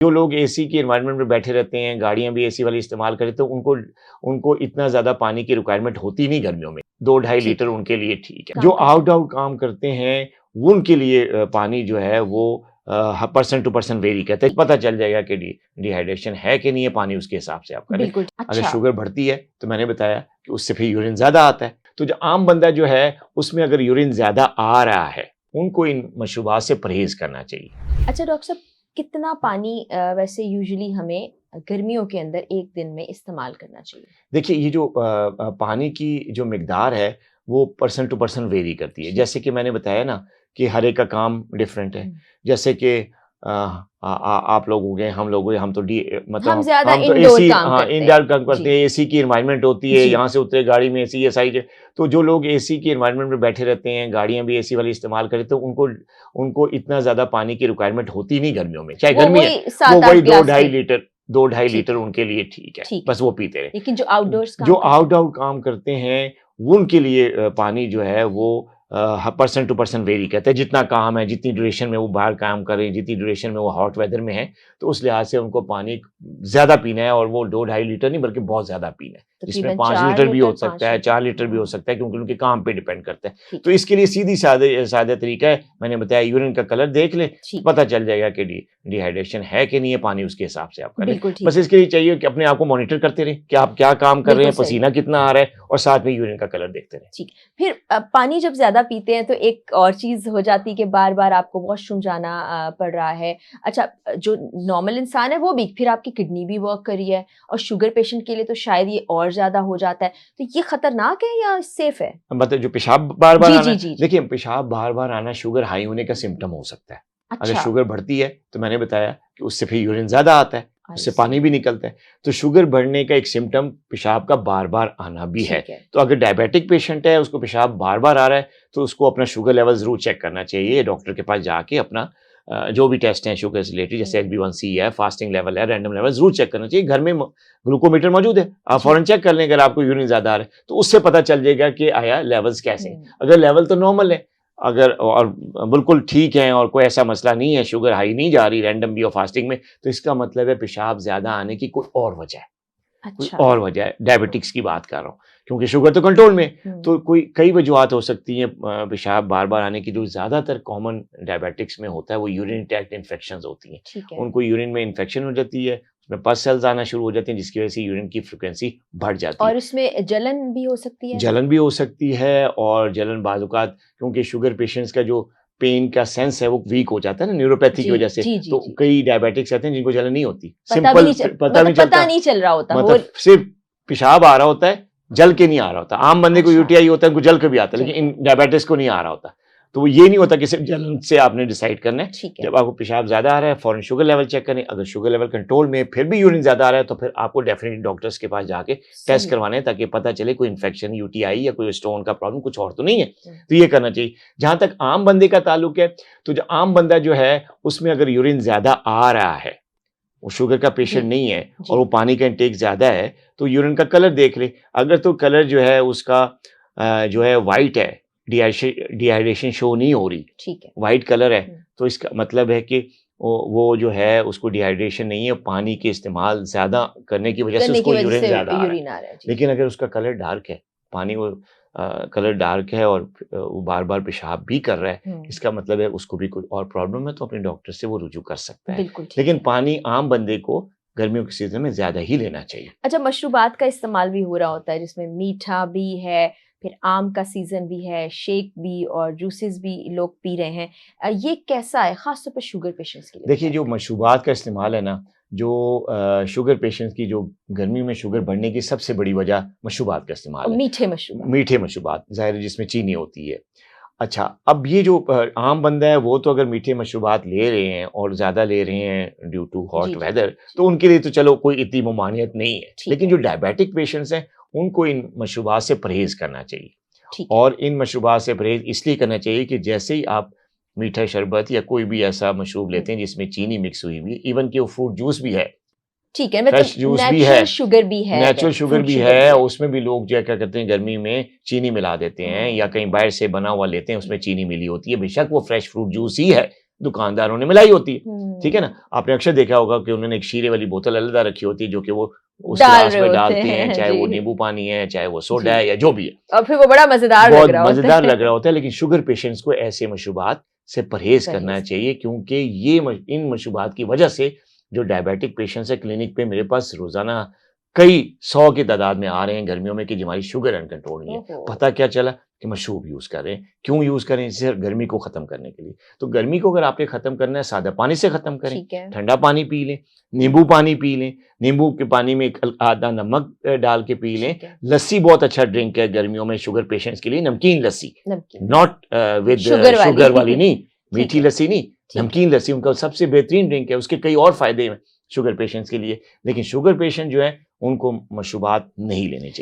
जो लोग एसी की एनवायरनमेंट में बैठे रहते हैं, गाड़ियाँ भी एसी वाली इस्तेमाल करें, तो उनको उनको इतना ज़्यादा पानी की रिक्वायरमेंट होती नहीं गर्मियों में। 2 ढाई ठीक लीटर है। उनके लिए ठीक है। काम जो करते हैं। आउट काम करते हैं, वो उनके लिए पानी जो है वो पर्सन टू पर्सन वेरी करता है। ठीक पता है। चल जाएगा कि डिहाइड्रेशन है कि नहीं है, पानी उसके हिसाब से आप करें। बिल्कुल, अगर अच्छा। शुगर बढ़ती है, तो मैंने बताया कि उससे फिर यूरिन ज़्यादा आता है। तो जो आम बंदा जो है, उसमें अगर यूरिन ज़्यादा आ रहा है, उनको इन मशरूबात से परहेज़ करना चाहिए। अच्छा डॉक्टर साहब, कितना पानी वैसे यूजुअली हमें गर्मियों के अंदर 1 दिन में इस्तेमाल करना चाहिए? देखिए, ये जो पानी की जो मिकदार है, वो पर्सन टू पर्सन वेरी करती है। ठीक। जैसे कि मैंने बताया ना कि हर एक का काम डिफरेंट है। हुँ। जैसे कि आप लोग हो गए, हम लोग हुए, हम तो हम मतलब ज़्यादा हम तो इंडोर एसी, काम हाँ, करते इंडोर हैं। काम करते जी, हैं, एसी की एनवायरनमेंट होती है, जी। यहाँ से उतरे गाड़ी में एसी, ये सारी चीज़। तो जो लोग एसी की एनवायरनमेंट में बैठे रहते हैं, गाड़ियाँ भी एसी वाली इस्तेमाल करें, तो उनको उनको इतना ज़्यादा पानी की रिक्वायरमेंट होती नहीं गर्मियों में। चाहे वो गर्मी है, वही वो 7-8 वही 2 ग्लास ढाई के। लीटर 2 ढाई ठीक लीटर है, उनके लिए ठीक है, ठीक है। बस वो पीते रहें। लेकिन जो आउटडोर्स जो काम करते हैं? आउट काम करते हैं, वो उनके लिए पानी जो है वो पर्सन टू पर्सन वेरी करता है। जितना काम है, जितनी ड्यूरेशन में वो बाहर काम कर रहे हैं, जितनी ड्यूरेशन में वो हॉट वेदर में है, तो उस लिहाज से उनको पानी ज़्यादा पीना है, और वो 2 ढाई लीटर नहीं बल्कि बहुत ज़्यादा पीना है। जिसमें तकरीबन 5 4 लीटर भी हो लीटर, सकता 5 है, लीटर। 4 लीटर भी हो हाँ, सकता है, क्योंकि उनके काम पे डिपेंड करता है। ठीक तो है, इसके लिए सीधी सादे सादा तरीका है, मैंने बताया यूरिन का कलर देख लें, ठीक है। पता चल जाएगा कि डिहाइड्रेशन है कि नहीं है, पानी उसके हिसाब से आप करें। बिल्कुल बस ठीक है। इसके लिए चाहिए कि अपने आप को मॉनिटर करते रहें कि आप क्या काम कर रहे बिल्कुल हैं, सही। पसीना कितना आ रहा है, और साथ में यूरिन का कलर देखते रहें। ठीक। फिर पानी जब ज़्यादा पीते हैं तो एक और चीज़ हो जाती है कि बार-बार आपको वॉशरूम जाना पड़ रहा है। अच्छा, जो नॉर्मल इंसान है वो भी, फिर आपकी किडनी भी वर्क कर रही है, और शुगर पेशेंट के लिए तो शायद ये और ज़्यादा हो जाता है। तो ये खतरनाक है या सेफ है? मतलब जो पेशाब बार-बार जी, आना जी, है, जी, जी। देखिए पेशाब बार-बार आना शुगर हाई होने का सिम्पटम हो सकता है। अगर अच्छा, शुगर बढ़ती है, तो मैंने बताया कि उससे फिर यूरिन ज़्यादा आता है, आई उससे सी। पानी भी निकलता है। तो शुगर बढ़ने का एक सिम्पटम पेशाब का बार-बार आना भी है। ठीक है। तो अगर डायबिटिक पेशेंट है, उसको पेशाब बार-बार आ रहा है, तो उसको अपना शुगर लेवल ज़रूर चेक करना चाहिए। डॉक्टर के पास जाके अपना जो भी टेस्ट हैं शुगर से रिलेटेड, जैसे हुँ। HbA1c है, फास्टिंग लेवल है, रैंडम लेवल ज़रूर चेक करना चाहिए। घर में ग्लूकोमीटर मौजूद है, आप जी। फ़ौरन चेक कर लें अगर आपको यूरिन ज़्यादा आ रहा है, तो उससे पता चल जाएगा कि आया लेवल्स कैसे हैं। हुँ। अगर लेवल तो नॉर्मल है, अगर और बिल्कुल ठीक है और कोई ऐसा मसला नहीं है, शुगर हाई नहीं जा रही रैंडम भी और फास्टिंग में, तो इसका मतलब है पेशाब ज़्यादा आने की कोई और वजह है। कोई अच्छा। और वजह है, डायबिटिक्स की बात कर रहा हूँ, क्योंकि शुगर तो कंट्रोल में है, हुँ। तो कोई कई वजूहात हो सकती हैं पेशाब बार-बार आने की। जो ज़्यादातर कॉमन डायबिटिक्स में होता है, वो यूरिन ट्रैक्ट इन्फेक्शंस होती हैं। ठीक है। उनको यूरिन में इन्फेक्शन हो जाती है, उसमें पस सेल्स आना शुरू हो जाती हैं, जिसकी वजह से यूरिन की फ्रीक्वेंसी बढ़ जाती है। और उसमें जलन भी हो सकती है? जलन भी हो सकती है, और जलन बाज़ औक़ात, क्योंकि शुगर पेशेंट्स का जो पेन का सेंस है वो वीक हो जाता है ना न्यूरोपैथी की जी, वजह से, जी, जी, तो जी। कई डायबिटिक्स रहते हैं जिनको जलन नहीं होती। पता भी सिंपल नहीं प पता भी नहीं पता चलता, नहीं चल रहा होता, वो मतलब सिर्फ़ पेशाब आ रहा होता है, जल के नहीं आ रहा होता। आम बंदे को अच्छा, यूटीआई होता है, उनको जल के भी आता है, जल लेकिन के। इन डायबिटिक्स को नहीं आ रहा होता। तो वो ये नहीं होता कि सिर्फ़ जलन से आपने डिसाइड करना है। ठीक है। जब आपको पेशाब ज़्यादा आ रहा है, फ़ौरन शुगर लेवल चेक करें। अगर शुगर लेवल कंट्रोल में फिर भी यूरिन ज़्यादा आ रहा है, तो फिर आपको डेफ़िनिटली डॉक्टर्स के पास जाके टेस्ट सही। करवाने हैं, ताकि पता चले कोई इन्फेक्शन, यूटीआई या कोई स्टोन का प्रॉब्लम कुछ और तो नहीं है। हुँ। तो ये करना चाहिए। जहाँ तक आम बंदे का ताल्लुक है, तो जो आम बंदा जो है, उसमें अगर यूरिन ज़्यादा आ रहा है, वो शुगर का जी, पेशेंट नहीं है और जी। वो पानी का इंटेक ज़्यादा है, तो यूरिन का कलर देख ले। अगर तो कलर जो है उसका जो है व्हाइट है, डिहाइड्रेशन शो नहीं हो रही, ठीक है। व्हाइट कलर है, हुँ। तो इसका मतलब है कि वो जो है उसको डिहाइड्रेशन नहीं है, पानी के इस्तेमाल ज़्यादा करने की वजह से करने की उसको वजह यूरिन से ज़्यादा आ रहा है। यूरिन आ रहा है। जी। लेकिन अगर उसका कलर डार्क है, पानी वो कलर डार्क है, और वो बार-बार पेशाब भी कर रहा है, हुँ। इसका मतलब है उसको भी कोई और प्रॉब्लम है, तो अपने डॉक्टर से वो रुजू कर सकता है। बिल्कुल ठीक लेकिन है। पानी आम बंदे को गर्मियों के सीज़न में ज़्यादा ही लेना चाहिए। अच्छा, मशरूबात का इस्तेमाल भी हो रहा होता है जिसमें मीठा भी है, फिर आम का सीज़न भी है, शेक भी और जूसेस भी लोग पी रहे हैं। ये कैसा है ख़ास तौर पे शुगर पेशेंट्स के लिए देखिए, जो बताएँ? मशरूबात का इस्तेमाल है ना, जो शुगर पेशेंट्स की जो गर्मी में शुगर बढ़ने की सबसे बड़ी वजह मशरूबात का इस्तेमाल और है। मीठे मशरूबात। मीठे मशरूबात, ज़ाहिर है जिसमें चीनी होती है। अच्छा, अब ये जो आम बंदा है, वो तो अगर मीठे मशरूबात ले रहे हैं और ज़्यादा ले रहे हैं ड्यू टू जी, हॉट जी, वेदर, जी। तो उनके लिए तो चलो कोई इतनी ममानियत नहीं है। ठीक लेकिन है, जो डायबिटिक पेशेंट्स हैं, उनको इन मशरूबात से परहेज़ करना चाहिए। ठीक है। और इन मशरूबात से परहेज़ इसलिए करना चाहिए कि जैसे ही आप मीठा शरबत या कोई भी ऐसा मशरूब हुँ। लेते हैं जिसमें चीनी मिक्स हुई हुई है, इवन कि वो फ्रूट जूस भी है, ठीक है, मतलब फ्रेश जूस भी है, नेचुरल शुगर भी है, नेचुरल शुगर फ्रूट भी शुगर है, भी और है। उसमें भी लोग जो है क्या करते हैं, गर्मी में चीनी मिला देते हैं, या कहीं बाहर से बना हुआ लेते हैं, उसमें चीनी मिली होती है। बेशक वो फ्रेश फ्रूट जूस ही है, दुकानदारों ने मिलाई होती है, ठीक है हम्म, ना। आपने अक्सर देखा होगा कि उन्होंने एक शीरे वाली बोतल अलग रखी होती है जो कि वो उस डाल गिलास रहे में होते डालते हैं, हैं चाहे वो जी नींबू पानी है, चाहे वो सोडा जी है या जो भी है, और फिर वो बड़ा मजेदार लग बहुत रहा होता मजेदार है लग रहा होता है। लेकिन शुगर पेशेंट्स को ऐसे मशरूबात से परहेज करना परहेज चाहिए, क्योंकि इन मशरूबात की वजह से जो डायबिटिक पेशेंट्स है क्लिनिक पे मेरे पास रोजाना कई 100 की तादाद में आ रहे हैं गर्मियों में कि जी हमारी शुगर अनकंट्रोल नहीं है। ओहो पता क्या चला कि मशरूब यूज कर रहे हैं। क्यों यूज करें? सिर्फ गर्मी को खत्म करने के लिए। तो गर्मी को अगर आपने खत्म करना है, सादा पानी से खत्म करें, ठीक है ठंडा पानी पी लें, नींबू पानी पी लें, नींबू के पानी में आधा नमक डाल के पी लें। ठीक है लस्सी बहुत अच्छा ड्रिंक है गर्मियों में शुगर पेशेंट्स के लिए, नमकीन लस्सी, नमकीन नॉट विद शुगर वाली शुगर वाली नहीं, ठीक मीठी है लस्सी नहीं, ठीक है नमकीन लस्सी उनका सबसे बेहतरीन ड्रिंक है। उसके कई और फायदे हैं शुगर पेशेंट्स के लिए, लेकिन शुगर पेशेंट जो है उनको मशरूबात नहीं लेने चाहिए।